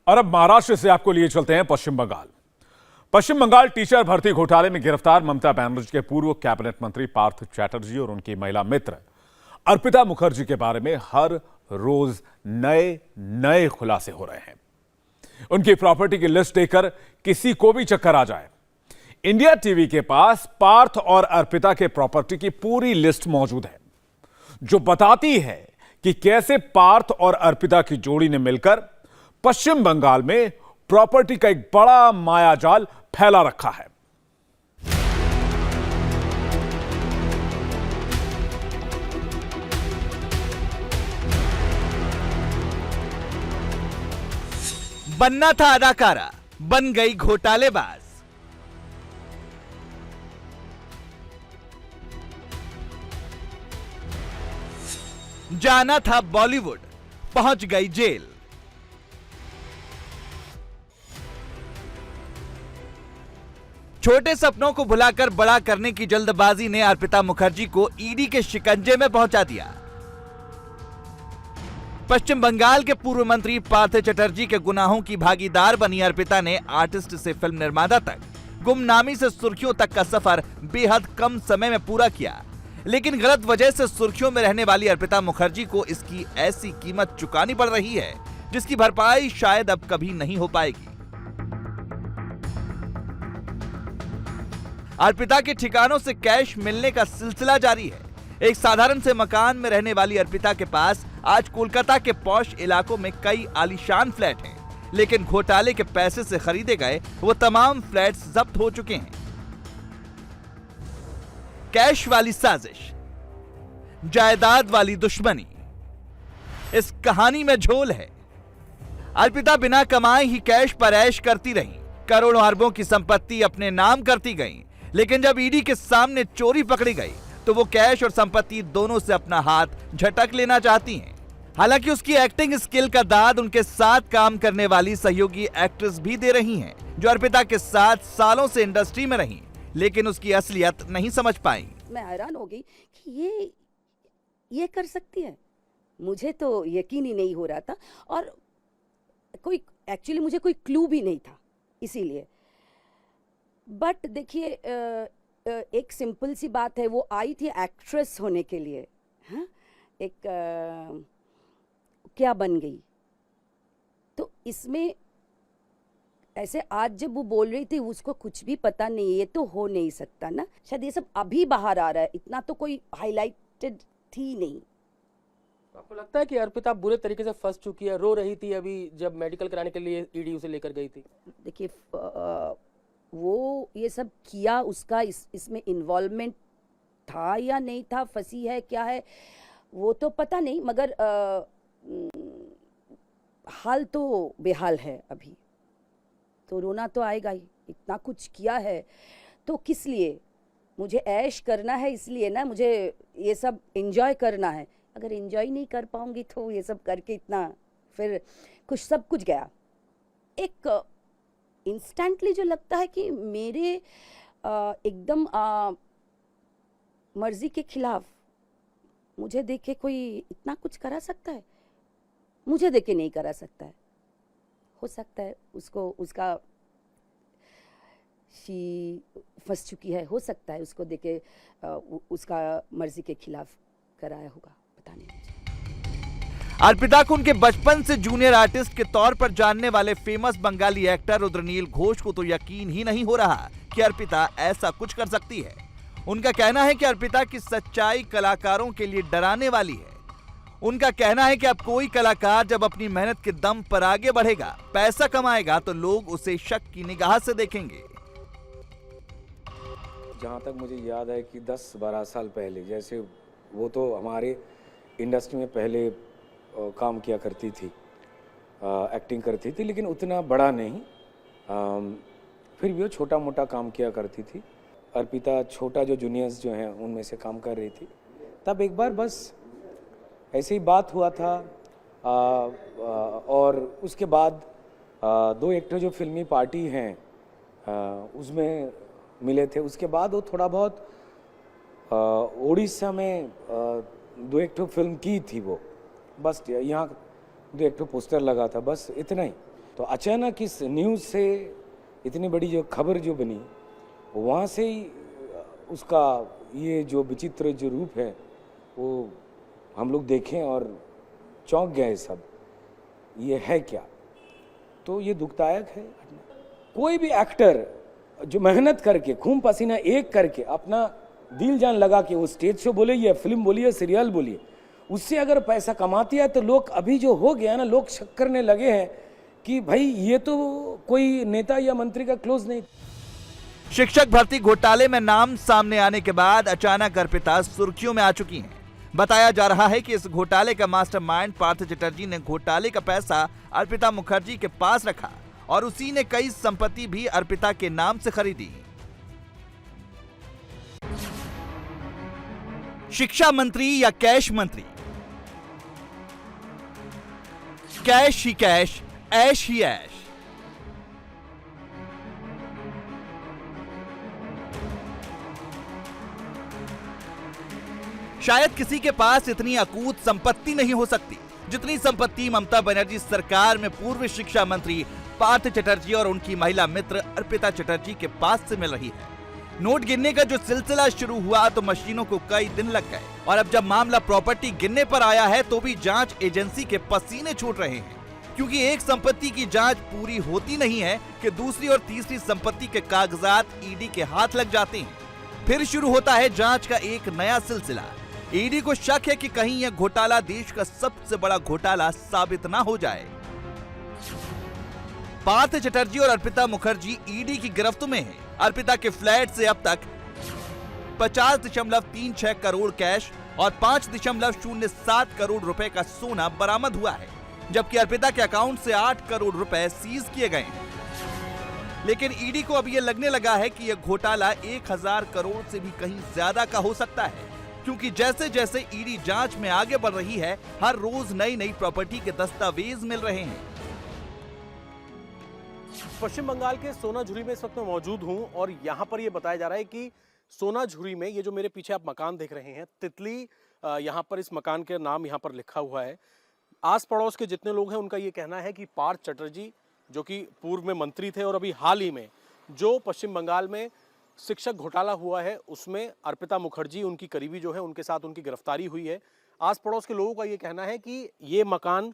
और अब महाराष्ट्र से आपको लिए चलते हैं पश्चिम बंगाल। पश्चिम बंगाल टीचर भर्ती घोटाले में गिरफ्तार ममता बनर्जी के पूर्व कैबिनेट मंत्री पार्थ चैटर्जी और उनकी महिला मित्र अर्पिता मुखर्जी के बारे में हर रोज नए नए खुलासे हो रहे हैं। उनकी प्रॉपर्टी की लिस्ट देकर किसी को भी चक्कर आ जाए। इंडिया टीवी के पास पार्थ और अर्पिता के प्रॉपर्टी की पूरी लिस्ट मौजूद है, जो बताती है कि कैसे पार्थ और अर्पिता की जोड़ी ने मिलकर पश्चिम बंगाल में प्रॉपर्टी का एक बड़ा मायाजाल फैला रखा है। बनना था अदाकारा, बन गई घोटालेबाज। जाना था बॉलीवुड, पहुंच गई जेल। छोटे सपनों को भुलाकर बड़ा करने की जल्दबाजी ने अर्पिता मुखर्जी को ईडी के शिकंजे में पहुंचा दिया। पश्चिम बंगाल के पूर्व मंत्री पार्थ चैटर्जी के गुनाहों की भागीदार बनी अर्पिता ने आर्टिस्ट से फिल्म निर्माता तक, गुमनामी से सुर्खियों तक का सफर बेहद कम समय में पूरा किया। लेकिन गलत वजह से सुर्खियों में रहने वाली अर्पिता मुखर्जी को इसकी ऐसी कीमत चुकानी पड़ रही है जिसकी भरपाई शायद अब कभी नहीं हो पाएगी। अर्पिता के ठिकानों से कैश मिलने का सिलसिला जारी है। एक साधारण से मकान में रहने वाली अर्पिता के पास आज कोलकाता के पॉश इलाकों में कई आलीशान फ्लैट हैं, लेकिन घोटाले के पैसे से खरीदे गए वो तमाम फ्लैट्स जब्त हो चुके हैं। कैश वाली साजिश, जायदाद वाली दुश्मनी, इस कहानी में झोल है। अर्पिता बिना कमाए ही कैश पर ऐश करती रही, करोड़ों अरबों की संपत्ति अपने नाम करती गई। लेकिन जब ईडी के सामने चोरी पकड़ी गई तो वो कैश और संपत्ति दोनों से अपना हाथ झटक लेना चाहती हैं। हालांकि उसकी एक्टिंग स्किल का दाद उनके साथ काम करने वाली सहयोगी एक्ट्रेस भी दे रही हैं, जो अर्पिता के साथ सालों से इंडस्ट्री में रही, लेकिन उसकी असलियत नहीं समझ पाई। मैं हैरान हो गई कि ये कर सकती है। मुझे तो यकीन ही नहीं हो रहा था और एक्चुअली मुझे कोई क्लू भी नहीं था, इसीलिए। बट देखिए, एक सिंपल सी बात है, वो आई थी एक्ट्रेस होने के लिए, हाँ, क्या बन गई। तो इसमें ऐसे आज जब वो बोल रही थी उसको कुछ भी पता नहीं, ये तो हो नहीं सकता ना। शायद ये सब अभी बाहर आ रहा है, इतना तो कोई हाईलाइटेड थी नहीं। आपको लगता है कि अर्पिता बुरे तरीके से फंस चुकी है? रो रही थी अभी जब मेडिकल कराने के लिए ईडी उसे लेकर गई थी। देखिए, वो ये सब किया, उसका इसमें इन्वॉल्वमेंट था या नहीं था, फंसी है क्या है वो तो पता नहीं, मगर हाल तो बेहाल है अभी। तो रोना तो आएगा ही, इतना कुछ किया है तो किस लिए? मुझे ऐश करना है, इसलिए ना, मुझे ये सब एंजॉय करना है। अगर एंजॉय नहीं कर पाऊंगी तो ये सब करके इतना फिर सब कुछ गया। एक इंस्टेंटली जो लगता है कि मेरे एकदम मर्जी के खिलाफ मुझे देखे कोई इतना कुछ करा सकता है? मुझे देखे नहीं करा सकता है। हो सकता है उसको उसका शी फंस चुकी है, हो सकता है उसको देखे उसका मर्जी के खिलाफ कराया होगा, पता नहीं मुझे। अर्पिता को उनके बचपन से जूनियर आर्टिस्ट के तौर पर जानने वाले फेमस बंगाली एक्टर रुद्रनील घोष को तो यकीन ही नहीं हो रहा कि अर्पिता ऐसा कुछ कर सकती है। उनका कहना है कि अर्पिता की सच्चाई कलाकारों के लिए डराने वाली है। उनका कहना है कि अब कोई कलाकार जब अपनी मेहनत के दम पर आगे बढ़ेगा, पैसा कमाएगा, तो लोग उसे शक की निगाह से देखेंगे। जहाँ तक मुझे याद है कि 10-12 साल पहले, जैसे वो तो हमारे इंडस्ट्री में पहले काम किया करती थी, एक्टिंग करती थी, लेकिन उतना बड़ा नहीं। फिर भी वो छोटा मोटा काम किया करती थी। अर्पिता छोटा जो जूनियर्स जो हैं उनमें से काम कर रही थी। तब एक बार बस ऐसे ही बात हुआ था, और उसके बाद 2 एक्टर जो फिल्मी पार्टी हैं उसमें मिले थे। उसके बाद वो थोड़ा बहुत उड़ीसा में 2 एक्टर फिल्म की थी, वो बस यहाँ 2 एक्टर पोस्टर लगा था, बस इतना ही। तो अचानक इस न्यूज़ से इतनी बड़ी जो खबर जो बनी, वहाँ से ही उसका ये जो विचित्र जो रूप है वो हम लोग देखें और चौंक गए सब, ये है क्या। तो ये दुखदायक है। कोई भी एक्टर जो मेहनत करके खून पसीना एक करके अपना दिल जान लगा के वो स्टेज शो बोले या फिल्म बोलिए सीरियल बोलिए, उससे अगर पैसा कमाती है तो लोग अभी जो हो गया ना, लोग शक करने लगे हैं कि भाई ये तो कोई नेता या मंत्री का क्लोज नहीं। शिक्षक भर्ती घोटाले में नाम सामने आने के बाद अचानक अर्पिता सुर्खियों में आ चुकी हैं। बताया जा रहा है कि इस घोटाले का मास्टरमाइंड पार्थ चटर्जी ने घोटाले का पैसा अर्पिता मुखर्जी के पास रखा और उसी ने कई संपत्ति भी अर्पिता के नाम से खरीदी। शिक्षा मंत्री या कैश मंत्री? कैश ही कैश, ऐश ही ऐश। शायद किसी के पास इतनी अकूत संपत्ति नहीं हो सकती जितनी संपत्ति ममता बनर्जी सरकार में पूर्व शिक्षा मंत्री पार्थ चटर्जी और उनकी महिला मित्र अर्पिता चटर्जी के पास से मिल रही है। नोट गिनने का जो सिलसिला शुरू हुआ तो मशीनों को कई दिन लग गए और अब जब मामला प्रॉपर्टी गिनने पर आया है तो भी जांच एजेंसी के पसीने छूट रहे हैं, क्योंकि एक संपत्ति की जांच पूरी होती नहीं है कि दूसरी और तीसरी संपत्ति के कागजात ईडी के हाथ लग जाते हैं। फिर शुरू होता है जांच का एक नया सिलसिला। ईडी को शक है कि कहीं यह घोटाला देश का सबसे बड़ा घोटाला साबित ना हो जाए। पार्थ चटर्जी और अर्पिता मुखर्जी ईडी की गिरफ्त में हैं। अर्पिता के फ्लैट से अब तक 50.36 करोड़ कैश और 5.07 करोड़ रुपए का सोना बरामद हुआ है, जबकि अर्पिता के अकाउंट से 8 करोड़ रुपए सीज किए गए हैं। लेकिन ईडी को अब यह लगने लगा है कि यह घोटाला 1000 करोड़ से भी कहीं ज्यादा का हो सकता है, क्योंकि जैसे जैसे ईडी जांच में आगे बढ़ रही है हर रोज नई नई प्रॉपर्टी के दस्तावेज मिल रहे हैं। पश्चिम बंगाल के सोनाझुरी में इस वक्त मैं मौजूद हूं और यहां पर यह बताया जा रहा है कि सोनाझुरी में ये जो मेरे पीछे आप मकान देख रहे हैं तितली, यहां पर इस मकान के नाम यहां पर लिखा हुआ है। आस पड़ोस के जितने लोग हैं उनका ये कहना है कि पार्थ चटर्जी जो कि पूर्व में मंत्री थे और अभी हाल ही में जो पश्चिम बंगाल में शिक्षक घोटाला हुआ है उसमें अर्पिता मुखर्जी उनकी करीबी जो है उनके साथ उनकी गिरफ्तारी हुई है। आस पड़ोस के लोगों का ये कहना है कि ये मकान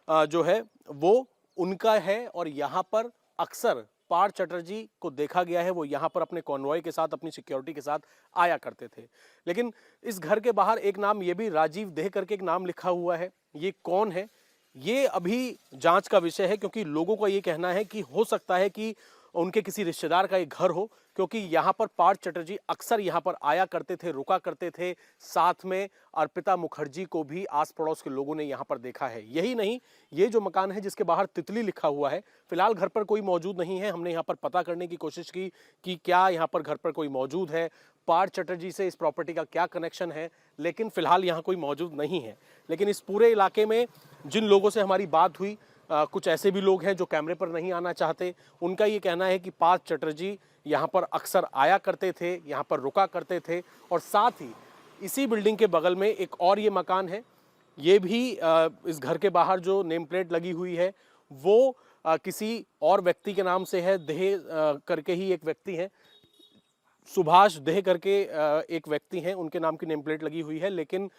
जो है वो उनका है और यहाँ पर अक्सर पार्थ चटर्जी को देखा गया है, वो यहाँ पर अपने कॉन्वॉय के साथ अपनी सिक्योरिटी के साथ आया करते थे। लेकिन इस घर के बाहर एक नाम ये भी राजीव देह करके एक नाम लिखा हुआ है, ये कौन है ये अभी जांच का विषय है, क्योंकि लोगों का ये कहना है कि हो सकता है कि उनके किसी रिश्तेदार का एक घर हो, क्योंकि यहाँ पर पार्थ चटर्जी अक्सर यहाँ पर आया करते थे, रुका करते थे। साथ में अर्पिता मुखर्जी को भी आस पड़ोस के लोगों ने यहाँ पर देखा है। यही नहीं, ये जो मकान है जिसके बाहर तितली लिखा हुआ है, फिलहाल घर पर कोई मौजूद नहीं है। हमने यहाँ पर पता करने की कोशिश की कि क्या यहाँ पर घर पर कोई मौजूद है, पार्थ चटर्जी से इस प्रॉपर्टी का क्या कनेक्शन है, लेकिन फिलहाल यहाँ कोई मौजूद नहीं है। लेकिन इस पूरे इलाके में जिन लोगों से हमारी बात हुई, कुछ ऐसे भी लोग हैं जो कैमरे पर नहीं आना चाहते। उनका ये कहना है कि पार्थ चटर्जी यहाँ पर अक्सर आया करते थे, यहाँ पर रुका करते थे और साथ ही इसी बिल्डिंग के बगल में एक और ये मकान है, ये भी इस घर के बाहर जो नेम प्लेट लगी हुई है वो किसी और व्यक्ति के नाम से है। देह करके ही एक व्यक्ति है, सुभाष देह करके एक व्यक्ति हैं, उनके नाम की नेम प्लेट लगी हुई है। लेकिन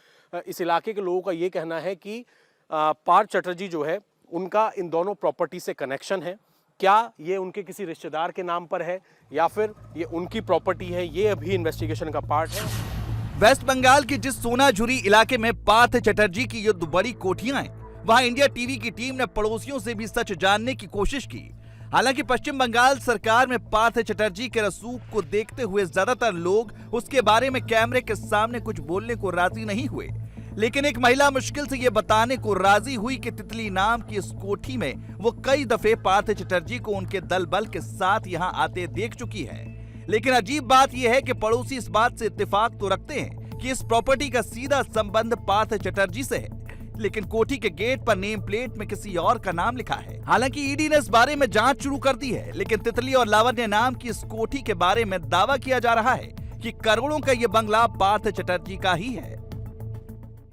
इस इलाके के लोगों का ये कहना है कि पार्थ चटर्जी जो है उनका इन दोनों प्रॉपर्टी से कनेक्शन है। क्या ये उनके किसी रिश्तेदार के नाम पर है या फिर ये उनकी प्रॉपर्टी है, ये अभी इन्वेस्टिगेशन का पार्ट है। वेस्ट बंगाल के जिस सोनाझुरी इलाके में पार्थ चटर्जी की ये बड़ी कोठियां हैं, वहां इंडिया टीवी की टीम ने पड़ोसियों से भी सच जानने की कोशिश की। हालांकि पश्चिम बंगाल सरकार में पार्थ चटर्जी के रसूख को देखते हुए ज्यादातर लोग उसके बारे में कैमरे के सामने कुछ बोलने को राजी नहीं हुए, लेकिन एक महिला मुश्किल से ये बताने को राजी हुई कि तितली नाम की इस कोठी में वो कई दफे पार्थ चटर्जी को उनके दल बल के साथ यहाँ आते देख चुकी है। लेकिन अजीब बात यह है कि पड़ोसी इस बात से इत्तेफाक तो रखते हैं कि इस प्रॉपर्टी का सीधा संबंध पार्थ चटर्जी से है, लेकिन कोठी के गेट पर नेम प्लेट में किसी और का नाम लिखा है। हालांकि ईडी ने इस बारे में जांच शुरू कर दी है, लेकिन तितली और लावण्य नाम की इस कोठी के बारे में दावा किया जा रहा है कि करोड़ों का ये बंगला पार्थ चटर्जी का ही है।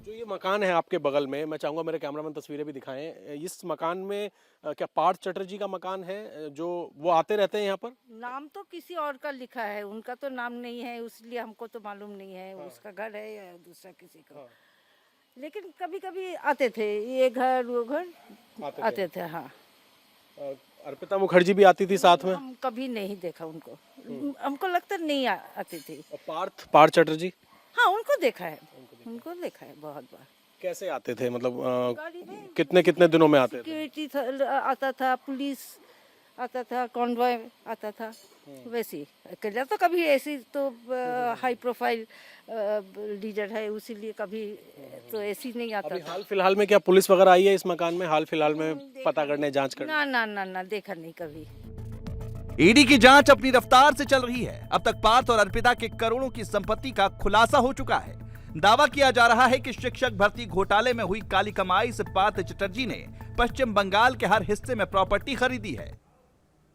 जो ये मकान है आपके बगल में, मैं चाहूंगा मेरे कैमरामैन तस्वीरें भी दिखाएं। इस मकान में क्या पार्थ चटर्जी का मकान है, जो वो आते रहते हैं यहाँ पर? नाम तो किसी और का लिखा है, उनका तो नाम नहीं है, इसलिए हमको तो मालूम नहीं है उसका घर है या दूसरा किसी का। लेकिन कभी कभी आते थे, ये घर वो घर आते थे। हाँ, अर्पिता मुखर्जी भी आती थी साथ में? हम कभी नहीं देखा उनको, हमको लगता नहीं आती थी। और पार्थ चटर्जी? हाँ, उनको देखा है, बहुत बार। कैसे आते थे, मतलब गाड़ी में कितने कितने दिनों में आते थे? सिक्योरिटी आता था, पुलिस आता था, कॉन्वॉय आता था, वैसी। अकेला तो कभी ऐसी तो हाई प्रोफाइल लीडर है, इसीलिए कभी तो ऐसी नहीं आता अभी था। हाल फिलहाल में क्या पुलिस वगैरह आई है इस मकान में, हाल फिलहाल में पता करने, जांच करने? ना ना ना ना, देखा नहीं कभी। ईडी की जांच अपनी रफ्तार से चल रही है। अब तक पार्थ और अर्पिता के करोड़ों की संपत्ति का खुलासा हो चुका है। दावा किया जा रहा है कि शिक्षक भर्ती घोटाले में हुई काली कमाई से पार्थ चटर्जी ने पश्चिम बंगाल के हर हिस्से में प्रॉपर्टी खरीदी है।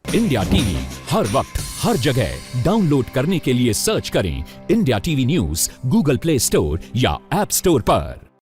इंडिया टीवी हर वक्त हर जगह डाउनलोड करने के लिए सर्च करें India TV news Google play store या ऐप स्टोर पर।